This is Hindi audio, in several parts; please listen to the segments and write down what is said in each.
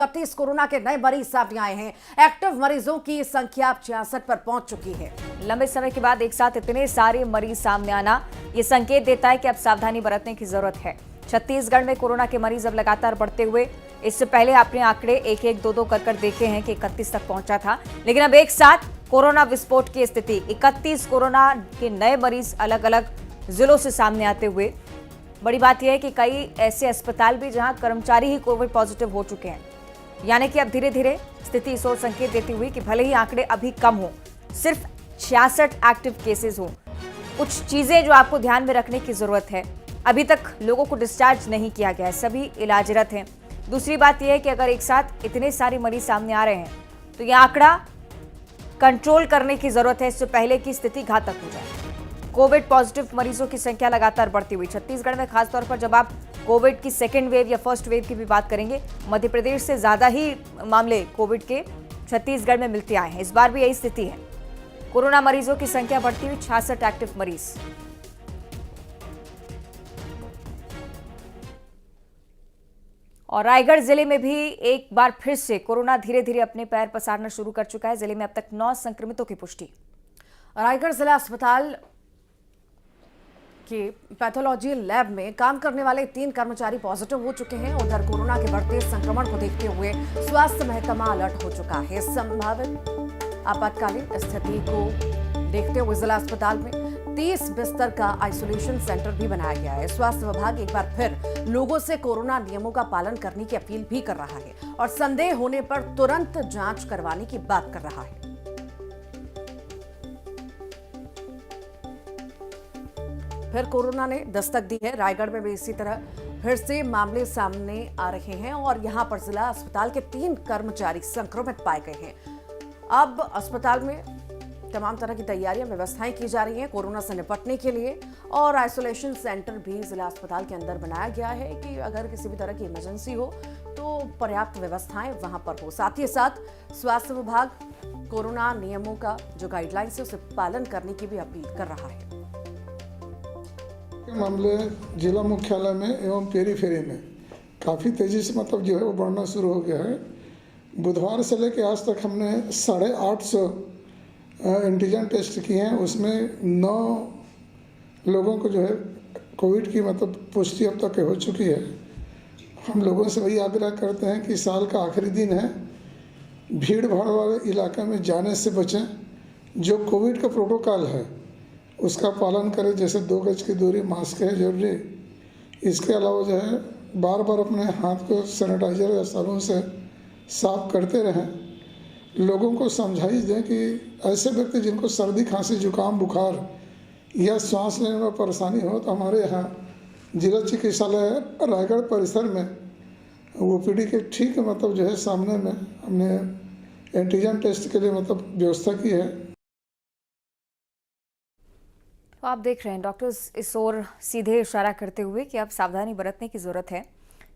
31 कोरोना के नए मरीज सामने आए हैं। एक्टिव मरीजों की संख्या 66 पर पहुंच चुकी है। लंबे समय के बाद एक साथ इतने सारे मरीज सामने आना ये संकेत देता है कि अब सावधानी बरतने की जरूरत है। छत्तीसगढ़ में कोरोना के मरीज अब लगातार बढ़ते हुए, इससे पहले आपने आंकड़े 1-1, 2-2 कर देखे हैं कि 31 तक पहुंचा था, लेकिन अब एक साथ कोरोना विस्फोट की स्थिति, 31 कोरोना के नए मरीज अलग अलग जिलों से सामने आते हुए। बड़ी बात यह है कि कई ऐसे अस्पताल भी जहां कर्मचारी ही कोविड पॉजिटिव हो चुके हैं, यानी कि अब धीरे धीरे स्थिति इस ओर संकेत देती हुई कि भले ही आंकड़े अभी कम हो, सिर्फ 66 एक्टिव केसेस हो, कुछ चीजें जो आपको ध्यान में रखने की जरूरत है। अभी तक लोगों को डिस्चार्ज नहीं किया गया है, सभी इलाजरत हैं। दूसरी बात यह है कि अगर एक साथ इतने सारे मरीज सामने आ रहे हैं तो यह आंकड़ा कंट्रोल करने की जरूरत है, इससे पहले की स्थिति घातक हो जाए। कोविड पॉजिटिव मरीजों की संख्या लगातार बढ़ती हुई छत्तीसगढ़ में, खासतौर पर जब आप कोविड की सेकेंड वेव या फर्स्ट वेव की भी बात करेंगे, मध्य प्रदेश से ज्यादा ही मामले कोविड के छत्तीसगढ़ में मिलते आए हैं। इस बार भी यही स्थिति है। कोरोना मरीजों की संख्या बढ़ती हुई 66 एक्टिव मरीज। और रायगढ़ जिले में भी एक बार फिर से कोरोना धीरे धीरे अपने पैर पसारना शुरू कर चुका है। जिले में अब तक 9 संक्रमितों की पुष्टि। रायगढ़ जिला अस्पताल के पैथोलॉजी लैब में काम करने वाले 3 कर्मचारी पॉजिटिव हो चुके हैं। उधर कोरोना के बढ़ते संक्रमण को देखते हुए स्वास्थ्य महकमा अलर्ट हो चुका है। संभावित आपातकालीन स्थिति को देखते हुए जिला अस्पताल में 30 बिस्तर का आइसोलेशन सेंटर भी बनाया गया है। स्वास्थ्य विभाग एक बार फिर लोगों से कोरोना नियमों का पालन करने की अपील भी कर रहा है और संदेह होने पर तुरंत जांच करवाने की बात कर रहा है। फिर कोरोना ने दस्तक दी है। रायगढ़ में भी इसी तरह फिर से मामले सामने आ रहे हैं और यहां पर जिला अस्पताल के 3 कर्मचारी संक्रमित पाए गए हैं। अब अस्पताल में तमाम तरह की तैयारियां, व्यवस्थाएं की जा रही हैं कोरोना से निपटने के लिए और आइसोलेशन सेंटर भी जिला अस्पताल के अंदर बनाया गया है कि अगर किसी भी तरह की इमरजेंसी हो तो पर्याप्त व्यवस्थाएं वहां पर हो। साथ ही साथ स्वास्थ्य विभाग कोरोना नियमों का जो गाइडलाइंस है उसे पालन करने की भी अपील कर रहा है। मामले जिला मुख्यालय में एवं पेरीफेरी में काफ़ी तेज़ी से जो है वो बढ़ना शुरू हो गया है। बुधवार से लेकर आज तक हमने 850 एंटीजन टेस्ट किए हैं। उसमें 9 लोगों को जो है कोविड की पुष्टि अब तक हो चुकी है। हम लोगों से वही आग्रह करते हैं कि साल का आखिरी दिन है, भीड़ भाड़ वाले इलाके में जाने से बचें। जो कोविड का प्रोटोकॉल है उसका पालन करें, जैसे 2 गज की दूरी, मास्क है जरूरी। इसके अलावा जो है बार बार अपने हाथ को सैनिटाइजर या साबुन से साफ करते रहें। लोगों को समझाइश दें कि ऐसे व्यक्ति जिनको सर्दी, खांसी, जुकाम, बुखार या सांस लेने में परेशानी हो तो हमारे यहाँ जिला चिकित्सालय रायगढ़ परिसर में OPD के ठीक जो है सामने में हमने एंटीजन टेस्ट के लिए व्यवस्था की है। तो आप देख रहे हैं डॉक्टर्स इस ओर सीधे इशारा करते हुए कि अब सावधानी बरतने की जरूरत है,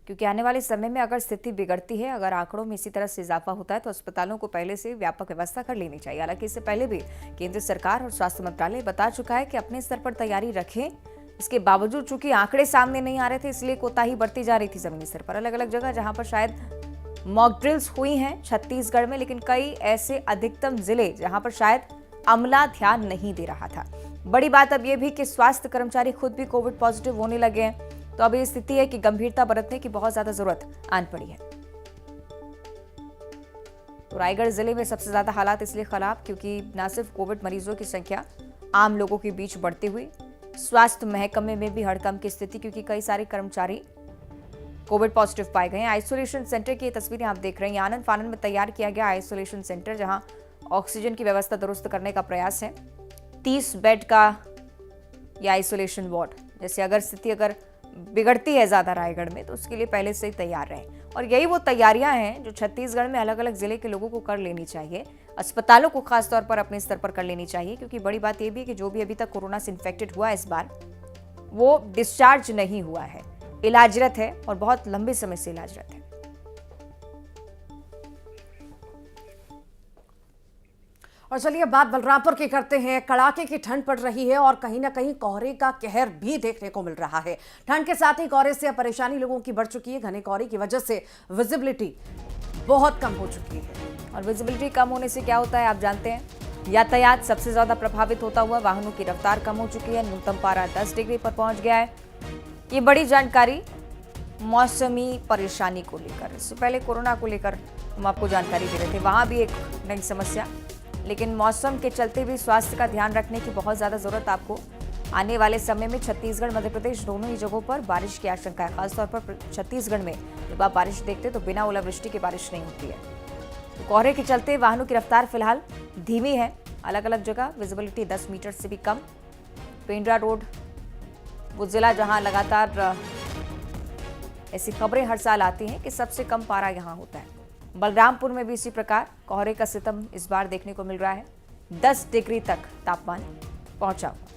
क्योंकि आने वाले समय में अगर स्थिति बिगड़ती है, अगर आंकड़ों में इसी तरह से इजाफा होता है तो अस्पतालों को पहले से व्यापक व्यवस्था कर लेनी चाहिए। हालांकि इससे पहले भी केंद्र सरकार और स्वास्थ्य मंत्रालय बता चुका है कि अपने स्तर पर तैयारी रखें। इसके बावजूद चूंकि आंकड़े सामने नहीं आ रहे थे, इसलिए कोताही बढ़ती जा रही थी जमीनी स्तर पर। अलग अलग जगह जहां पर शायद मॉक ड्रिल्स हुई हैं छत्तीसगढ़ में, लेकिन कई ऐसे अधिकतम जिले जहां पर शायद अमला ध्यान नहीं दे रहा था। बड़ी बात अब यह भी कि स्वास्थ्य कर्मचारी खुद भी कोविड पॉजिटिव होने लगे हैं, तो अब ये स्थिति है कि गंभीरता बरतने की बहुत ज्यादा जरूरत आन पड़ी है। तो रायगढ़ जिले में सबसे ज्यादा हालात इसलिए खराब क्योंकि न सिर्फ कोविड मरीजों की संख्या आम लोगों के बीच बढ़ती हुई, स्वास्थ्य महकमे में भी हड़कंप की स्थिति, क्योंकि कई सारे कर्मचारी कोविड पॉजिटिव पाए गए हैं। आइसोलेशन सेंटर की तस्वीरें आप देख रहे हैं। आनंद फानंद में तैयार किया गया आइसोलेशन सेंटर, जहां ऑक्सीजन की व्यवस्था दुरुस्त करने का प्रयास है। 30 बेड का यह आइसोलेशन वार्ड, जैसे अगर स्थिति बिगड़ती है ज्यादा रायगढ़ में तो उसके लिए पहले से ही तैयार रहे। और यही वो तैयारियां हैं जो छत्तीसगढ़ में अलग अलग जिले के लोगों को कर लेनी चाहिए, अस्पतालों को खासतौर पर अपने स्तर पर कर लेनी चाहिए, क्योंकि बड़ी बात यह भी है कि जो भी अभी तक कोरोना से इन्फेक्टेड हुआ इस बार, वो डिस्चार्ज नहीं हुआ है, इलाजरत है और बहुत लंबे समय से इलाजरत है। और चलिए बात बलरामपुर की करते हैं। कड़ाके की ठंड पड़ रही है और कहीं ना कहीं कोहरे का कहर भी देखने को मिल रहा है। ठंड के साथ ही कोहरे से परेशानी लोगों की बढ़ चुकी है। घने कोहरे की वजह से विजिबिलिटी बहुत कम हो चुकी है। और विजिबिलिटी कम होने से क्या होता है आप जानते हैं, यातायात सबसे ज्यादा प्रभावित होता हुआ, वाहनों की रफ्तार कम हो चुकी है, न्यूनतम पारा 10 डिग्री पर पहुंच गया है। ये बड़ी जानकारी मौसमी परेशानी को लेकर। इससे पहले कोरोना को लेकर हम आपको जानकारी दे रहे थे, वहां भी एक नई समस्या, लेकिन मौसम के चलते भी स्वास्थ्य का ध्यान रखने की बहुत ज्यादा जरूरत आपको। आने वाले समय में छत्तीसगढ़ मध्य प्रदेश दोनों ही जगहों पर बारिश की आशंका है। खासतौर पर छत्तीसगढ़ में जब आप बारिश देखते तो बिना ओलावृष्टि के बारिश नहीं होती है। तो कोहरे के चलते वाहनों की रफ्तार फिलहाल धीमी है। अलग अलग जगह विजिबिलिटी 10 मीटर से भी कम। पेंड्रा रोड वो जिला जहां लगातार ऐसी खबरें हर साल आती हैं कि सबसे कम पारा यहां होता है। बलरामपुर में भी इसी प्रकार कोहरे का सितम इस बार देखने को मिल रहा है। 10 डिग्री तक तापमान पहुंचा हुआ।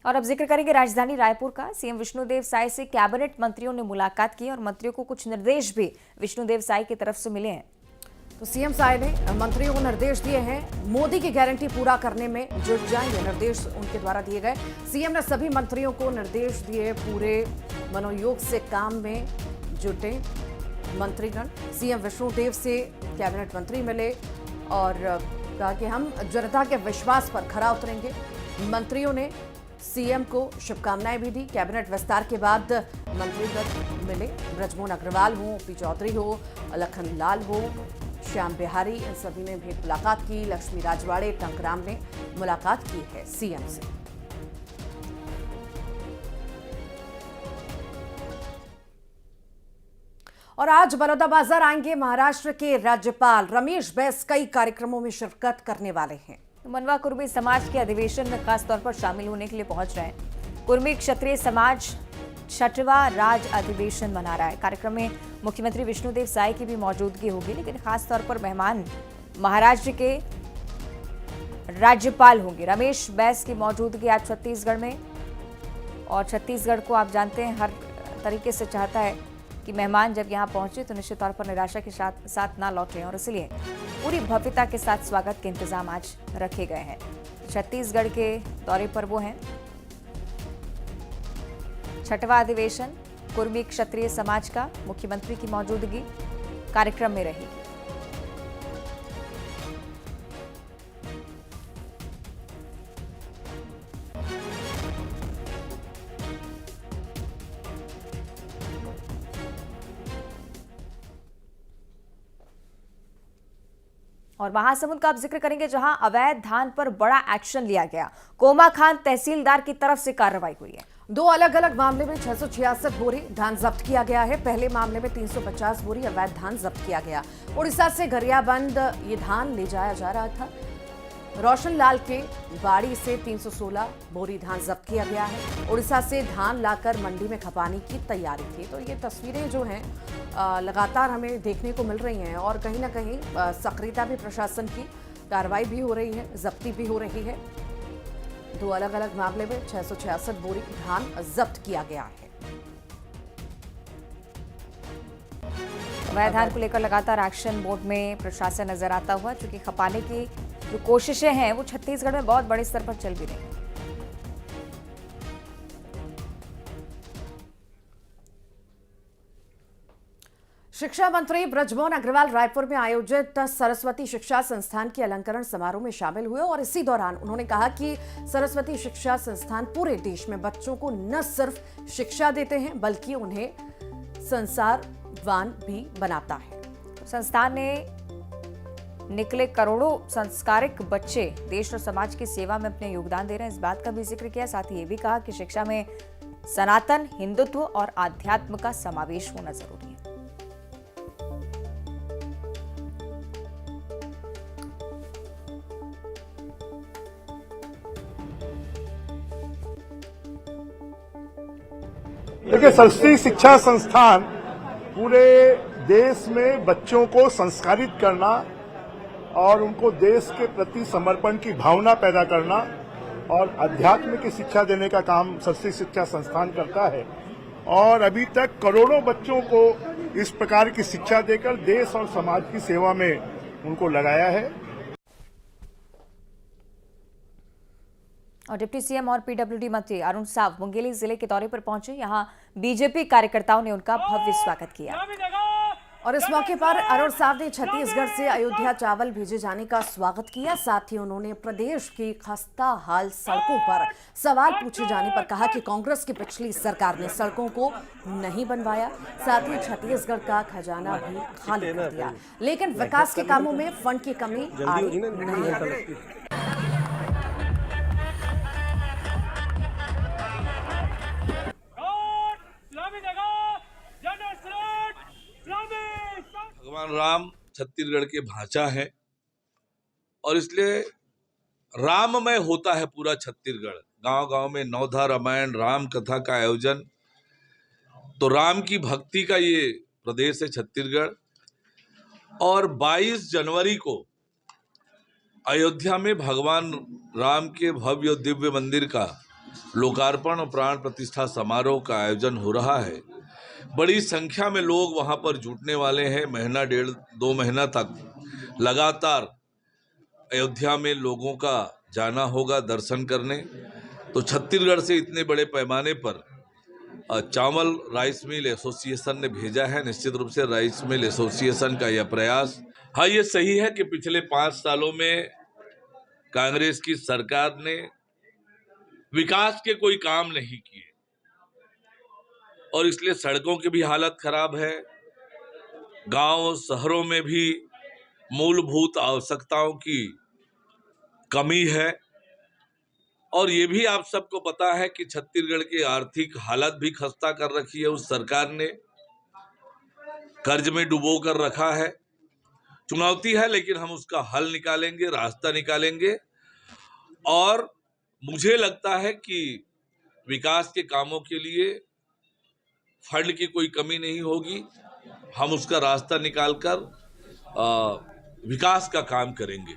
और अब जिक्र करेंगे राजधानी रायपुर का। सीएम विष्णुदेव साय से कैबिनेट मंत्रियों ने मुलाकात की और मंत्रियों को कुछ निर्देश भी विष्णुदेव साय की तरफ से मिले हैं। तो सीएम साय ने मंत्रियों को निर्देश दिए हैं, मोदी की गारंटी पूरा करने में जुट जाएं। ये निर्देश उनके द्वारा दिए गए। सीएम ने सभी मंत्रियों को निर्देश दिए, पूरे मनोयोग से काम में जुटे मंत्रीगण। सीएम विष्णुदेव से कैबिनेट मंत्री मिले और कहा कि हम जनता के विश्वास पर खरा उतरेंगे। मंत्रियों ने सीएम को शुभकामनाएं भी दी। कैबिनेट विस्तार के बाद मंत्रीगण मिले। ब्रजमोहन अग्रवाल हो, ओपी चौधरी हो, लखन लाल हो, श्याम बिहारी, इन सभी ने भी मुलाकात की। लक्ष्मी राजवाड़े, टंकराम ने मुलाकात की है सीएम से। और आज बलौदाबाजार आएंगे महाराष्ट्र के राज्यपाल रमेश बैस। कई कार्यक्रमों में शिरकत करने वाले हैं। मनवा कुर्मी समाज के अधिवेशन में खास तौर पर शामिल होने के लिए पहुंच रहे हैं। कुर्मी क्षत्रिय समाज 6वां राज्य अधिवेशन मना रहा है। कार्यक्रम में मुख्यमंत्री विष्णुदेव साय की भी मौजूदगी होगी, लेकिन खास तौर पर मेहमान महाराष्ट्र के राज्यपाल होंगे। रमेश बैस की मौजूदगी आज छत्तीसगढ़ में, और छत्तीसगढ़ को आप जानते हैं हर तरीके से चाहता है कि मेहमान जब यहाँ पहुंचे तो निश्चित तौर पर निराशा के साथ ना लौटें, और इसलिए पूरी भव्यता के साथ स्वागत के इंतजाम आज रखे गए हैं। छत्तीसगढ़ के दौरे पर वो हैं। 6वां अधिवेशन कुर्मी क्षत्रिय समाज का, मुख्यमंत्री की मौजूदगी कार्यक्रम में रहेगी। और महासमुंद का अब जिक्र करेंगे, जहां अवैध धान पर बड़ा एक्शन लिया गया। कोमाखान तहसीलदार की तरफ से कार्रवाई हुई है। 2 अलग अलग मामले में 666 बोरी धान जब्त किया गया है। पहले मामले में 350 बोरी अवैध धान जब्त किया गया। उड़ीसा से गरियाबंद ये धान ले जाया जा रहा था। रोशन लाल के बाड़ी से 316 बोरी धान जब्त किया गया है। उड़ीसा से धान लाकर मंडी में खपाने की तैयारी थी। तो ये तस्वीरें जो हैं लगातार हमें देखने को मिल रही हैं, और कहीं ना कहीं सक्रियता भी प्रशासन की, कार्रवाई भी हो रही है, जब्ती भी हो रही है। 2 अलग अलग मामले में 666 बोरी धान जब्त किया गया है। अवैध धान को लेकर लगातार एक्शन मोड में प्रशासन नजर आता हुआ, क्योंकि खपाने की जो कोशिशें हैं वो छत्तीसगढ़ में बहुत बड़े स्तर पर चल भी रही हैं। शिक्षा मंत्री ब्रजमोहन अग्रवाल रायपुर में आयोजित सरस्वती शिक्षा संस्थान के अलंकरण समारोह में शामिल हुए, और इसी दौरान उन्होंने कहा कि सरस्वती शिक्षा संस्थान पूरे देश में बच्चों को न सिर्फ शिक्षा देते हैं बल्कि उन्हें संस्कारवान भी बनाता है। संस्थान ने निकले करोड़ों संस्कारिक बच्चे देश और समाज की सेवा में अपने योगदान दे रहे हैं, इस बात का भी जिक्र किया। साथ ही ये भी कहा कि शिक्षा में सनातन हिंदुत्व और आध्यात्म का समावेश होना जरूरी है। देखिए, सरस्वती शिक्षा संस्थान पूरे देश में बच्चों को संस्कारित करना और उनको देश के प्रति समर्पण की भावना पैदा करना और अध्यात्म की शिक्षा देने का काम सरस्वती शिक्षा संस्थान करता है। और अभी तक करोड़ों बच्चों को इस प्रकार की शिक्षा देकर देश और समाज की सेवा में उनको लगाया है। और डिप्टी सीएम और पीडब्ल्यूडी मंत्री अरुण साव मुंगेली जिले के दौरे पर पहुंचे। यहां बीजेपी कार्यकर्ताओं ने उनका भव्य स्वागत किया और इस मौके पर अरुण साव ने छत्तीसगढ़ से अयोध्या चावल भेजे जाने का स्वागत किया। साथ ही उन्होंने प्रदेश की खस्ता हाल सड़कों पर सवाल पूछे जाने पर कहा कि कांग्रेस की पिछली सरकार ने सड़कों को नहीं बनवाया, साथ ही छत्तीसगढ़ का खजाना भी खाली कर दिया, लेकिन विकास के कामों में फंड की कमी आई नहीं है। भगवान राम छत्तीसगढ़ के भाषा है और इसलिए राममय होता है पूरा छत्तीसगढ़। गांव-गांव में नवधा रामायण राम कथा का आयोजन, तो राम की भक्ति का ये प्रदेश है छत्तीसगढ़। और 22 जनवरी को अयोध्या में भगवान राम के भव्य दिव्य मंदिर का लोकार्पण और प्राण प्रतिष्ठा समारोह का आयोजन हो रहा है। बड़ी संख्या में लोग वहां पर जुटने वाले हैं। महीना 1.5-2 महीना तक लगातार अयोध्या में लोगों का जाना होगा दर्शन करने। तो छत्तीसगढ़ से इतने बड़े पैमाने पर चावल राइस मिल एसोसिएशन ने भेजा है। निश्चित रूप से राइस मिल एसोसिएशन का यह प्रयास, हाँ, ये सही है कि पिछले 5 सालों में कांग्रेस की सरकार ने विकास के कोई काम नहीं किए और इसलिए सड़कों की भी हालत खराब है। गांव शहरों में भी मूलभूत आवश्यकताओं की कमी है और ये भी आप सबको पता है कि छत्तीसगढ़ की आर्थिक हालत भी खस्ता कर रखी है उस सरकार ने, कर्ज में डुबो कर रखा है। चुनौती है लेकिन हम उसका हल निकालेंगे, रास्ता निकालेंगे और मुझे लगता है कि विकास के कामों के लिए फंड की कोई कमी नहीं होगी। हम उसका रास्ता निकालकर विकास का काम करेंगे।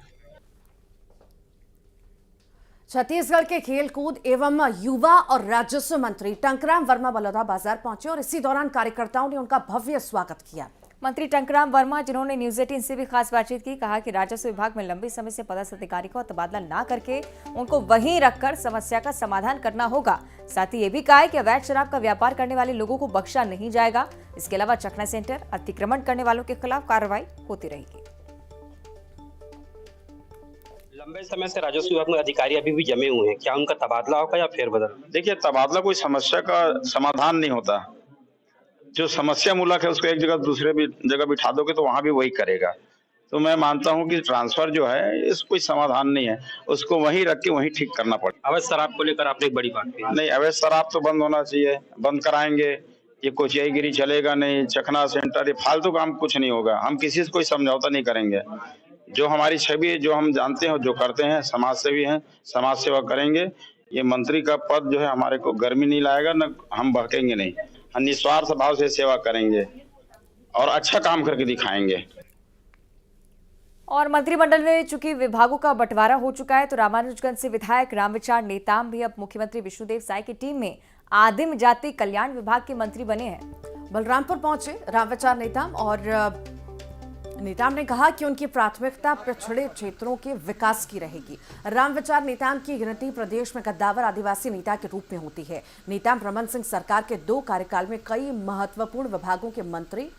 छत्तीसगढ़ के खेलकूद एवं युवा और राजस्व मंत्री टंकराम वर्मा बलौदाबाजार पहुंचे और इसी दौरान कार्यकर्ताओं ने उनका भव्य स्वागत किया। मंत्री टंकराम वर्मा, जिन्होंने न्यूज 18 से भी खास बातचीत की, कहा कि राजस्व विभाग में लंबे समय से पदस्थ अधिकारी का तबादला ना करके उनको वहीं रखकर समस्या का समाधान करना होगा। साथ ही ये भी कहा है कि अवैध शराब का व्यापार करने वाले लोगों को बख्शा नहीं जाएगा। इसके अलावा चखना सेंटर अतिक्रमण करने वालों के खिलाफ कार्रवाई होती रहेगी। लंबे समय से राजस्व विभाग में अधिकारी अभी भी जमे हुए हैं, क्या उनका तबादला होगा या फेरबदल? देखिए, तबादला कोई समस्या का समाधान नहीं होता। जो समस्या मूलक है उसको एक जगह दूसरे भी जगह बिठा दोगे तो वहां भी वही करेगा। तो मैं मानता हूं कि ट्रांसफर जो है इस कोई समाधान नहीं है, उसको वहीं रख के वहीं ठीक करना पड़ेगा। अवैध शराब को लेकर आपने एक बड़ी बात की। नहीं, अवैध शराब तो बंद होना चाहिए, बंद कराएंगे। ये कोचियाईगिरी चलेगा नहीं, चखना सेंटर, ये फालतू काम कुछ नहीं होगा। हम किसी से कोई समझौता नहीं करेंगे। जो हमारी छवि, जो हम जानते हैं, जो करते हैं, समाज सेवी हैं, समाज सेवा करेंगे। ये मंत्री का पद जो है हमारे को गर्मी नहीं लाएगा, न हम बहकेंगे नहीं। हम निस्वार्थ भाव से सेवा करेंगे और अच्छा काम करके दिखाएंगे। और मंत्रिमंडल में चूंकि विभागों का बंटवारा हो चुका है, तो रामानुजगंज से विधायक रामविचार नेताम भी अब मुख्यमंत्री विष्णुदेव साय की टीम में आदिम जाति कल्याण विभाग के मंत्री बने हैं। बलरामपुर पहुंचे रामविचार नेताम और नेताम ने कहा कि उनकी प्राथमिकता पिछड़े क्षेत्रों के विकास की रहेगी। रामविचार नेताम की गिनती प्रदेश में कद्दावर आदिवासी नेता के रूप में होती है। नेताम रमन सिंह सरकार के 2 कार्यकाल में कई महत्वपूर्ण विभागों के मंत्री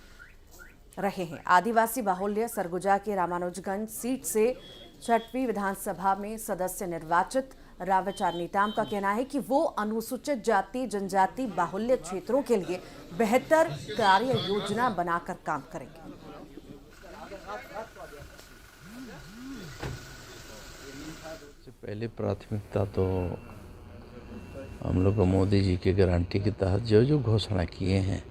रहे हैं। आदिवासी बाहुल्य सरगुजा के रामानुजगंज सीट से 6वीं विधानसभा में सदस्य निर्वाचित रामविचार नेताम का कहना है कि वो अनुसूचित जाति जनजाति बाहुल्य क्षेत्रों के लिए बेहतर कार्य योजना बनाकर काम करेंगे। पहले प्राथमिकता तो हम लोग मोदी जी की गारंटी के तहत जो जो घोषणा किए हैं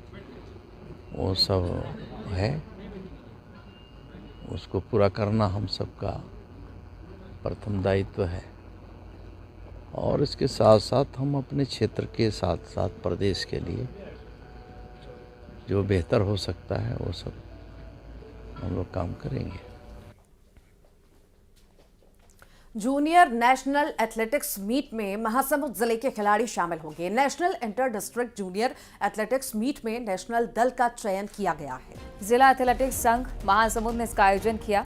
वो सब है, उसको पूरा करना हम सबका प्रथम दायित्व है। और इसके साथ साथ हम अपने क्षेत्र के साथ साथ प्रदेश के लिए जो बेहतर हो सकता है वो सब हम लोग काम करेंगे। जूनियर नेशनल एथलेटिक्स मीट में महासमुंद जिले के खिलाड़ी शामिल होंगे। National inter district junior athletics meet में नेशनल दल का चयन किया गया है। जिला एथलेटिक्स संघ महासमुंद ने इसका आयोजन किया।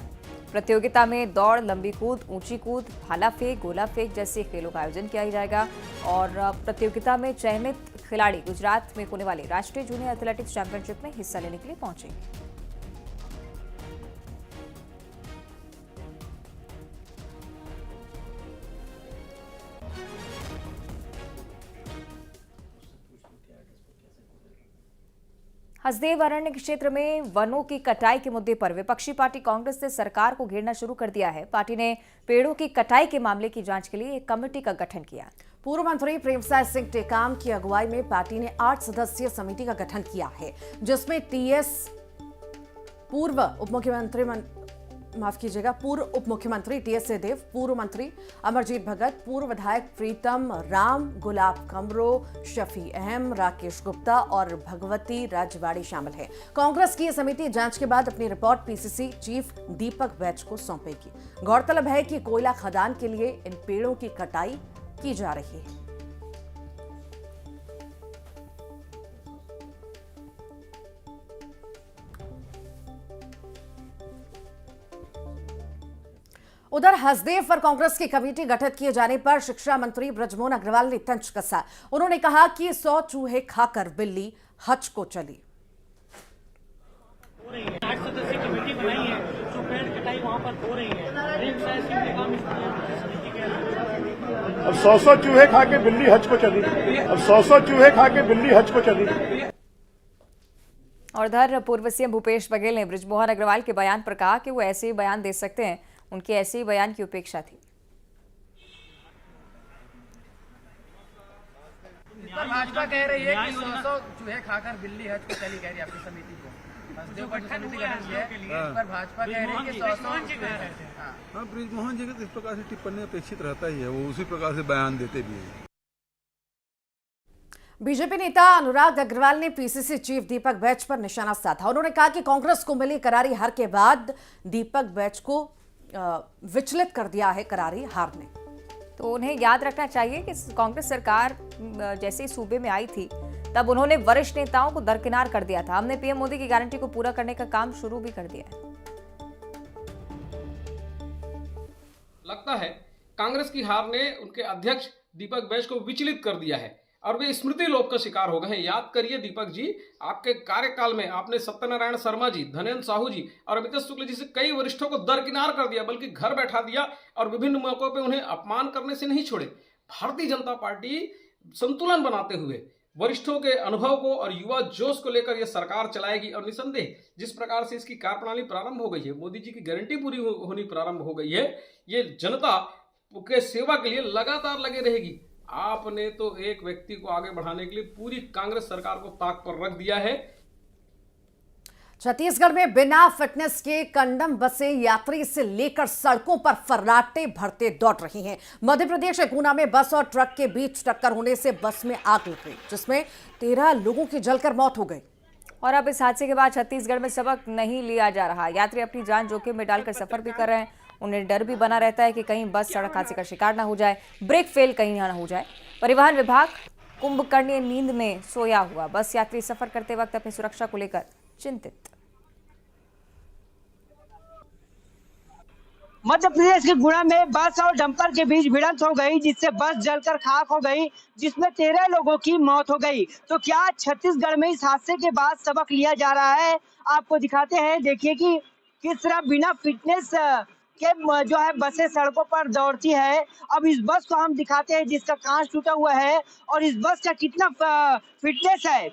प्रतियोगिता में दौड़, लंबी कूद, ऊंची कूद, भाला फेंक, गोला फेंक जैसे खेलों का आयोजन किया जाएगा। और प्रतियोगिता में चयनित खिलाड़ी गुजरात में होने वाली राष्ट्रीय जूनियर एथलेटिक्स चैंपियनशिप में हिस्सा लेने के लिए पहुंचेंगे। हसदेव अरण्य क्षेत्र में वनों की कटाई के मुद्दे पर विपक्षी पार्टी कांग्रेस ने सरकार को घेरना शुरू कर दिया है। पार्टी ने पेड़ों की कटाई के मामले की जांच के लिए एक कमेटी का गठन किया। पूर्व मंत्री प्रेमसाय सिंह टेकाम की अगुवाई में पार्टी ने 8 सदस्यीय समिति का गठन किया है, जिसमें पूर्व उप मुख्यमंत्री टीएस सिंहदेव, पूर्व मंत्री अमरजीत भगत, पूर्व विधायक प्रीतम राम, गुलाब कमरो, शफी अहम, राकेश गुप्ता और भगवती राजवाड़ी शामिल है। कांग्रेस की यह समिति जांच के बाद अपनी रिपोर्ट पीसीसी चीफ दीपक बैच को सौंपेगी। गौरतलब है कि कोयला खदान के लिए इन पेड़ों की कटाई की जा रही है। उधर हसदेव पर कांग्रेस की कमेटी गठित किए जाने पर शिक्षा मंत्री बृजमोहन अग्रवाल ने तंज कसा। उन्होंने कहा कि 100 चूहे खाकर बिल्ली हज को चली। 8 सदस्यीय कमेटी बनाई है, जो पेड़ कटाई वहां पर हो रही है। अब 100 चूहे खा के बिल्ली हज को चली गई। अब 100 चूहे खा के बिल्ली हज को चली गई। और इधर पूर्व सीएम भूपेश बघेल ने बृजमोहन अग्रवाल के बयान पर कहा कि वो ऐसे ही बयान दे सकते हैं। उनके ऐसे ही बयान की उपेक्षा थी। भाजपा कह रही है कि 100 चूहे खाकर बिल्ली हज को चली, कह रही है अपनी समिति को। हसदेव पर समिति गठन किया है, पर भाजपा कह रही है कि 100 बृजमोहन जी का इस प्रकार से टिप्पणी अपेक्षित रहता ही है, वो उसी प्रकार से बयान देते भी हैं। बीजेपी नेता अनुराग अग्रवाल ने पीसीसी चीफ दीपक बैच पर निशाना साधा। उन्होंने कहा कि कांग्रेस को मिली करारी हार के बाद दीपक बैच को विचलित कर दिया है करारी हार ने। तो उन्हें याद रखना चाहिए कि कांग्रेस सरकार जैसे ही सूबे में आई थी तब उन्होंने वरिष्ठ नेताओं को दरकिनार कर दिया था। हमने पीएम मोदी की गारंटी को पूरा करने का काम शुरू भी कर दिया है। लगता है कांग्रेस की हार ने उनके अध्यक्ष दीपक बैच को विचलित कर दिया है और वे स्मृति लोप का शिकार हो गए हैं। याद करिए दीपक जी, आपके कार्यकाल में आपने सत्यनारायण शर्मा जी, धनेन्द्र साहू जी और अमितेश शुक्ल जी से कई वरिष्ठों को दरकिनार कर दिया, बल्कि घर बैठा दिया और विभिन्न मौकों पे उन्हें अपमान करने से नहीं छोड़े। भारतीय जनता पार्टी संतुलन बनाते हुए वरिष्ठों के अनुभव को और युवा जोश को लेकर यह सरकार चलाएगी और निसंदेह जिस प्रकार से इसकी कार्यप्रणाली प्रारंभ हो गई है, मोदी जी की गारंटी पूरी होनी प्रारंभ हो गई है, ये जनता के सेवा के लिए लगातार लगे रहेगी। आपने तो एक व्यक्ति को आगे बढ़ाने के लिए पूरी कांग्रेस सरकार को ताक पर रख दिया है। छत्तीसगढ़ में बिना फिटनेस के कंडम बसें यात्री से लेकर सड़कों पर फर्राटे भरते दौड़ रही हैं। मध्य प्रदेश के गुना में बस और ट्रक के बीच टक्कर होने से बस में आग लग गई, जिसमें 13 लोगों की जलकर मौत हो गई। और अब इस हादसे के बाद छत्तीसगढ़ में सबक नहीं लिया जा रहा। यात्री अपनी जान जोखिम में डालकर सफर भी कर रहे हैं। उन्हें डर भी बना रहता है कि कहीं बस सड़क हादसे का शिकार ना हो जाए, ब्रेक फेल कहीं ना हो जाए। परिवहन विभाग कुंभकर्णीय नींद में सोया हुआ। बस यात्री सफर करते वक्त अपनी सुरक्षा को लेकर चिंतित। मध्य प्रदेश के गुना में बस और डंपर के बीच भिड़ंत हो गई, जिससे बस जलकर खाक हो गई, जिसमें 13 लोगों की मौत हो गई। तो क्या छत्तीसगढ़ में इस हादसे के बाद सबक लिया जा रहा है? आपको दिखाते हैं। देखिए कि किस तरह बिना फिटनेस के जो है बसें सड़कों पर दौड़ती है। अब इस बस को हम दिखाते हैं जिसका कांच टूटा हुआ है और इस बस का कितना फिटनेस है,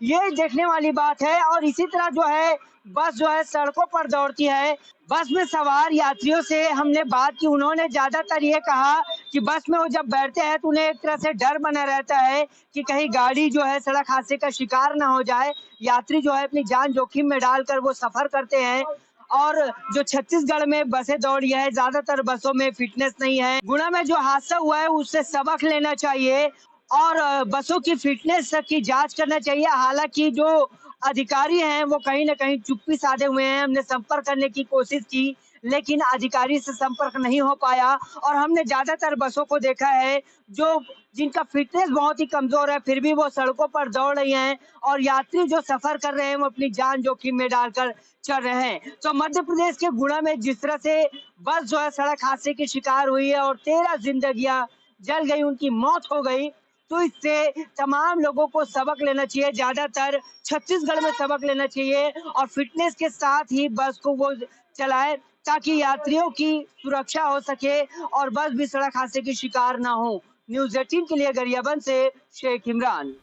ये देखने वाली बात है। और इसी तरह जो है बस जो है सड़कों पर दौड़ती है। बस में सवार यात्रियों से हमने बात की, उन्होंने ज्यादातर ये कहा कि बस में वो जब बैठते हैं तो उन्हें एक तरह से डर बना रहता है कि कहीं गाड़ी जो है सड़क हादसे का शिकार ना हो जाए। यात्री जो है अपनी जान जोखिम में डालकर वो सफर करते हैं। और जो छत्तीसगढ़ में बसें दौड़ी है, ज्यादातर बसों में फिटनेस नहीं है। गुना में जो हादसा हुआ है उससे सबक लेना चाहिए और बसों की फिटनेस की जांच करना चाहिए। हालांकि जो अधिकारी हैं वो कहीं ना कहीं चुप्पी साधे हुए हैं। हमने संपर्क करने की कोशिश की लेकिन अधिकारी से संपर्क नहीं हो पाया। और हमने ज्यादातर बसों को देखा है जो जिनका फिटनेस बहुत ही कमजोर है, फिर भी वो सड़कों पर दौड़ रही हैं और यात्री जो सफर कर रहे हैं वो अपनी जान जोखिम में डालकर चल रहे हैं। तो मध्य प्रदेश के गुना में जिस तरह से बस जो है सड़क हादसे की शिकार हुई है और 13 जिंदगियां जल गई, उनकी मौत हो गई, तो इससे तमाम लोगों को सबक लेना चाहिए। ज्यादातर छत्तीसगढ़ में सबक लेना चाहिए और फिटनेस के साथ ही बस को वो चलाए ताकि यात्रियों की सुरक्षा हो सके और बस भी सड़क हादसे की शिकार ना हो। न्यूज़ 18 के लिए गरियाबंद से शेख इमरान।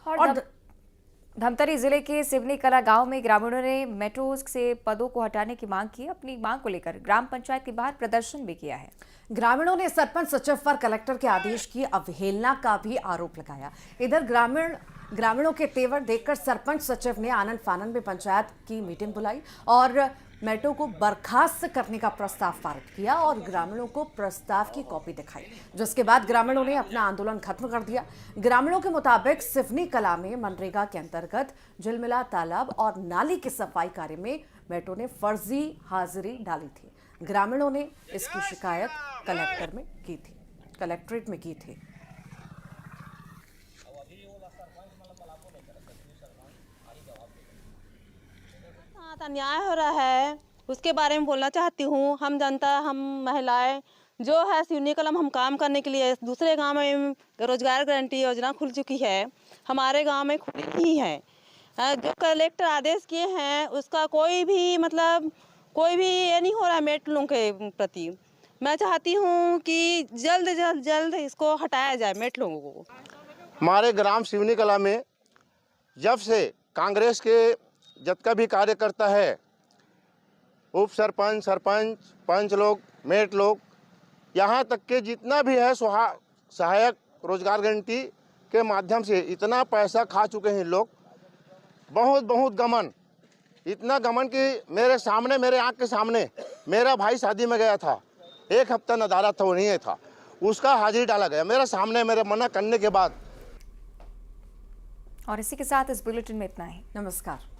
और धमतरी जिले के सिवनी कला गांव में ग्रामीणों ने मेट्रो से पदों को हटाने की मांग की। अपनी मांग को लेकर ग्राम पंचायत के बाहर प्रदर्शन भी किया है। ग्रामीणों ने सरपंच सचिव पर कलेक्टर के आदेश की अवहेलना का भी आरोप लगाया। इधर ग्रामीणों के तेवर देखकर सरपंच सचिव ने आनंद फानन में पंचायत की मीटिंग बुलाई और मेट्रो को बर्खास्त करने का प्रस्ताव पारित किया और ग्रामीणों को प्रस्ताव की कॉपी दिखाई, जिसके बाद ग्रामीणों ने अपना आंदोलन खत्म कर दिया। ग्रामीणों के मुताबिक सिवनी कला में मनरेगा के अंतर्गत झिलमिला तालाब और नाली के सफाई कार्य में मेट्रो ने फर्जी हाजिरी डाली थी। ग्रामीणों ने इसकी शिकायत कलेक्ट्रेट में की थी। अन्याय हो रहा है उसके बारे में बोलना चाहती हूँ। हम जनता, हम महिलाएं जो है सिवनी कला में हम काम करने के लिए दूसरे गांव में रोजगार गारंटी योजना खुल चुकी है, हमारे गांव में खुली ही है। जो कलेक्टर आदेश किए हैं उसका कोई भी ये नहीं हो रहा है मेट्रो के प्रति। मैं चाहती हूँ कि जल्द इसको हटाया जाए मेट्रो को। हमारे ग्राम सिवनी कला में जब से कांग्रेस के जितना भी कार्यकर्ता है, उप सरपंच, सरपंच, पंच लोग, मेट लोग, यहाँ तक के जितना भी है सहायक रोजगार गारंटी के माध्यम से इतना पैसा खा चुके हैं लोग। बहुत गमन, इतना गमन कि मेरे आँख के सामने मेरा भाई शादी में गया था, 1 हफ्ता नदारा था, वो नहीं था, उसका हाजिरी डाला गया मेरे सामने, मेरे मना करने के बाद। और इसी के साथ इस बुलेटिन में इतना ही। नमस्कार।